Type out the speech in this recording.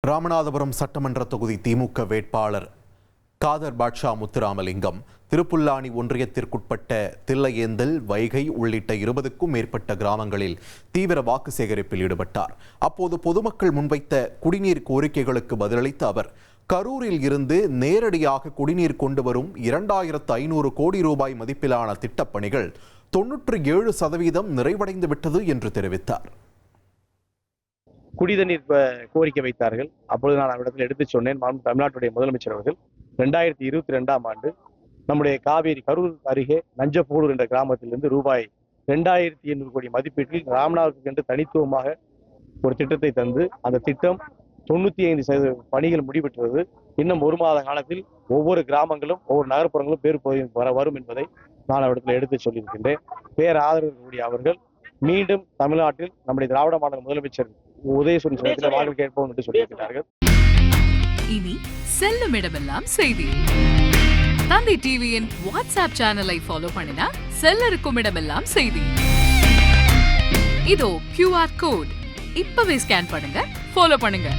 ராமநாதபுரம் சட்டமன்ற தொகுதி திமுக வேட்பாளர் காதர் பாட்ஷா முத்துராமலிங்கம் திருப்புல்லானி ஒன்றியத்திற்குட்பட்ட தில்லையேந்தல், வைகை உள்ளிட்ட 20க்கும் மேற்பட்ட கிராமங்களில் தீவிர வாக்கு சேகரிப்பில் ஈடுபட்டார். அப்போது பொதுமக்கள் முன்வைத்த குடிநீர் கோரிக்கைகளுக்கு பதிலளித்த அவர், கரூரில் இருந்து நேரடியாக குடிநீர் கொண்டு வரும் 2500 கோடி ரூபாய் மதிப்பிலான திட்டப்பணிகள் 97% நிறைவடைந்து விட்டது என்று தெரிவித்தார். குடிதண்ணீர் கோரிக்கை வைத்தார்கள். அப்பொழுது நான் அவரிடத்தில் எடுத்துச் சொன்னேன், தமிழ்நாட்டுடைய முதலமைச்சர் அவர்கள் 2022ஆம் ஆண்டு நம்முடைய காவேரி கரூர் அருகே நஞ்சப்பூலூர் என்ற கிராமத்திலிருந்து ரூபாய் 2800 கோடி மதிப்பீட்டில் ராமநாதபுரத்துக்கு என்று தனித்துவமாக ஒரு திட்டத்தை தந்து அந்த திட்டம் 95% பணிகள் முடிவெற்றது. இன்னும் 1 மாத காலத்தில் ஒவ்வொரு கிராமங்களும் ஒவ்வொரு நகர்ப்புறங்களும் பேர் வரும் என்பதை நான் அவரிடத்தில் எடுத்துச் சொல்லியிருக்கின்றேன். பேர் ஆதரவு அவர்கள் மீண்டும் தமிழ்நாட்டில் நம்முடைய திராவிட மாடல் முதலமைச்சர் உதயசூரியன் வாக்கு கேட்போம் என்று சொல்லியிருக்கிறார்கள். இனி செல்லும் இடமெல்லாம் செய்தி. தந்தை டிவியின் வாட்ஸ்அப் சேனலை ஃபாலோ பண்ணினா செல்ல இருக்கும் இடமெல்லாம் செய்தி. இதோ QR கோட் இப்பவே ஸ்கேன் பண்ணுங்க, ஃபாலோ பண்ணுங்க.